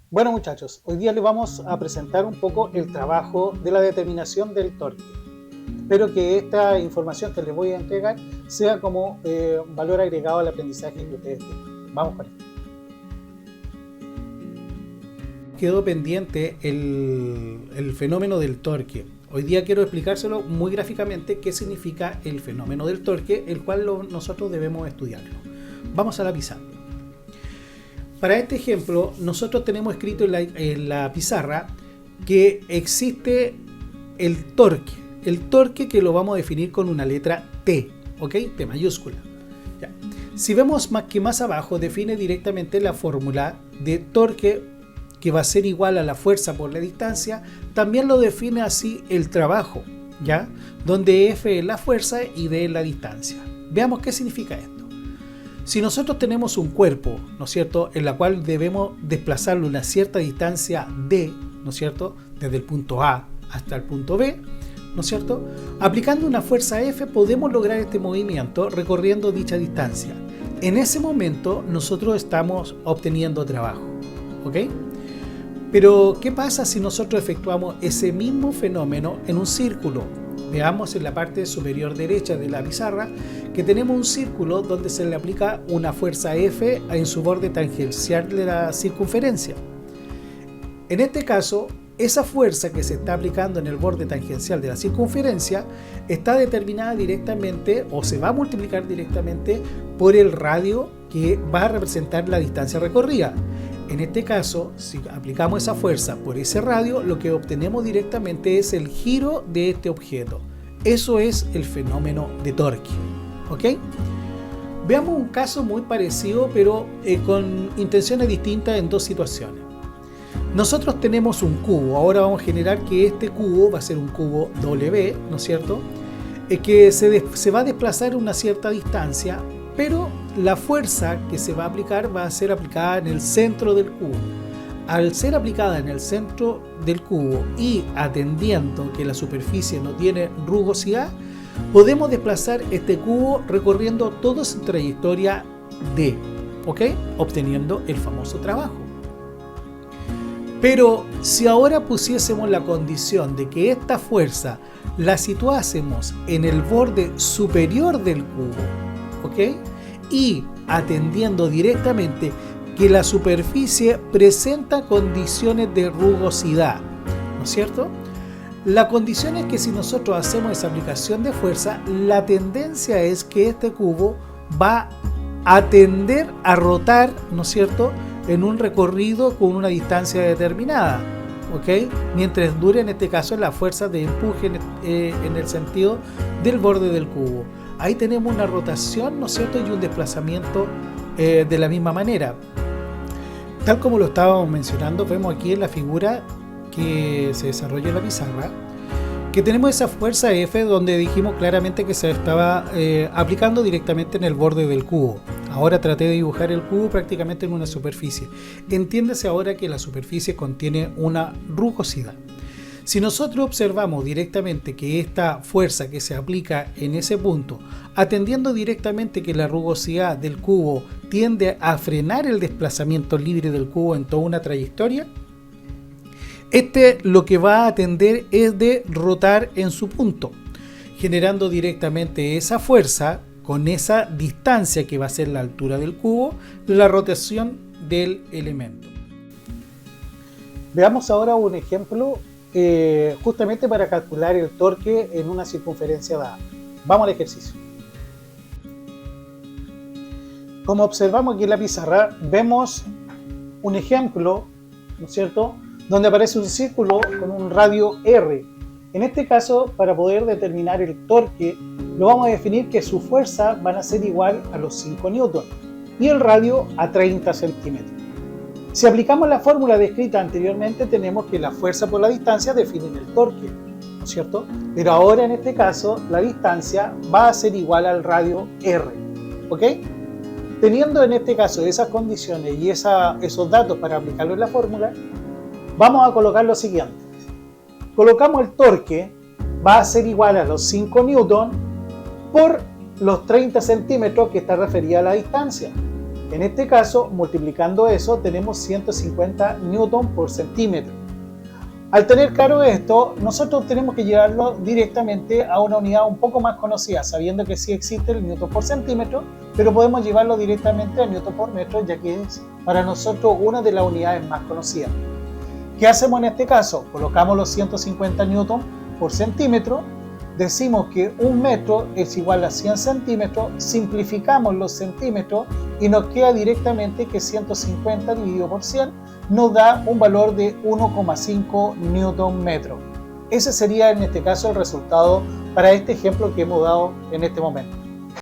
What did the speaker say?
Bueno muchachos, hoy día les vamos a presentar un poco el trabajo de la determinación del torque. Espero que esta información que les voy a entregar sea como valor agregado al aprendizaje que ustedes tengan. Vamos con esto. Quedó pendiente el fenómeno del torque. Hoy día quiero explicárselo muy gráficamente qué significa el fenómeno del torque, el cual nosotros debemos estudiarlo. Vamos a la pizarra. Para este ejemplo, nosotros tenemos escrito en la pizarra que existe el torque que lo vamos a definir con una letra T, ¿ok? T mayúscula. Ya. Si vemos más abajo, define directamente la fórmula de torque que va a ser igual a la fuerza por la distancia. También lo define así el trabajo, ¿ya? Donde F es la fuerza y D es la distancia. Veamos qué significa esto. Si nosotros tenemos un cuerpo, ¿no es cierto?, en la cual debemos desplazarlo una cierta distancia D, ¿no es cierto?, desde el punto A hasta el punto B, ¿no es cierto?, aplicando una fuerza F podemos lograr este movimiento recorriendo dicha distancia. En ese momento nosotros estamos obteniendo trabajo, ¿ok? Pero, ¿qué pasa si nosotros efectuamos ese mismo fenómeno en un círculo? Veamos en la parte superior derecha de la pizarra que tenemos un círculo donde se le aplica una fuerza F en su borde tangencial de la circunferencia. En este caso, esa fuerza que se está aplicando en el borde tangencial de la circunferencia está determinada directamente o se va a multiplicar directamente por el radio que va a representar la distancia recorrida. En este caso, si aplicamos esa fuerza por ese radio, lo que obtenemos directamente es el giro de este objeto. Eso es el fenómeno de torque, ¿ok? Veamos un caso muy parecido, pero con intenciones distintas en dos situaciones. Nosotros tenemos un cubo. Ahora vamos a generar que este cubo va a ser un cubo W, ¿no es cierto? Que se va a desplazar una cierta distancia, pero la fuerza que se va a aplicar va a ser aplicada en el centro del cubo. Al ser aplicada en el centro del cubo y atendiendo que la superficie no tiene rugosidad, podemos desplazar este cubo recorriendo toda su trayectoria D, ¿ok? Obteniendo el famoso trabajo. Pero si ahora pusiésemos la condición de que esta fuerza la situásemos en el borde superior del cubo, ¿ok? Y atendiendo directamente que la superficie presenta condiciones de rugosidad, ¿no es cierto? La condición es que si nosotros hacemos esa aplicación de fuerza, la tendencia es que este cubo va a tender a rotar, ¿no es cierto?, en un recorrido con una distancia determinada, ¿ok? Mientras dure en este caso la fuerza de empuje en el sentido del borde del cubo. Ahí tenemos una rotación, ¿no es cierto?, y un desplazamiento de la misma manera. Tal como lo estábamos mencionando, vemos aquí en la figura que se desarrolla en la pizarra, que tenemos esa fuerza F donde dijimos claramente que se estaba aplicando directamente en el borde del cubo. Ahora traté de dibujar el cubo prácticamente en una superficie. Entiéndase ahora que la superficie contiene una rugosidad. Si nosotros observamos directamente que esta fuerza que se aplica en ese punto, atendiendo directamente que la rugosidad del cubo tiende a frenar el desplazamiento libre del cubo en toda una trayectoria, lo que va a atender es de rotar en su punto, generando directamente esa fuerza con esa distancia que va a ser la altura del cubo, la rotación del elemento. Veamos ahora un ejemplo justamente para calcular el torque en una circunferencia dada. Vamos al ejercicio. Como observamos aquí en la pizarra, vemos un ejemplo, ¿no es cierto?, donde aparece un círculo con un radio R. En este caso, para poder determinar el torque, lo vamos a definir que su fuerza van a ser igual a los 5 newton y el radio a 30 centímetros. Si aplicamos la fórmula descrita anteriormente, tenemos que la fuerza por la distancia define el torque, ¿no es cierto? Pero ahora en este caso, la distancia va a ser igual al radio R, ¿ok? Teniendo en este caso esas condiciones y esos datos para aplicarlo en la fórmula, vamos a colocar lo siguiente. Colocamos el torque, va a ser igual a los 5 newton por los 30 centímetros que está referida a la distancia. En este caso, multiplicando eso, tenemos 150 newton por centímetro. Al tener claro esto, nosotros tenemos que llevarlo directamente a una unidad un poco más conocida, sabiendo que sí existe el newton por centímetro, pero podemos llevarlo directamente a newton por metro, ya que es para nosotros una de las unidades más conocidas. ¿Qué hacemos en este caso? Colocamos los 150 newton por centímetro, decimos que un metro es igual a 100 centímetros, simplificamos los centímetros y nos queda directamente que 150 dividido por 100 nos da un valor de 1,5 newton metro. Ese sería en este caso el resultado para este ejemplo que hemos dado en este momento.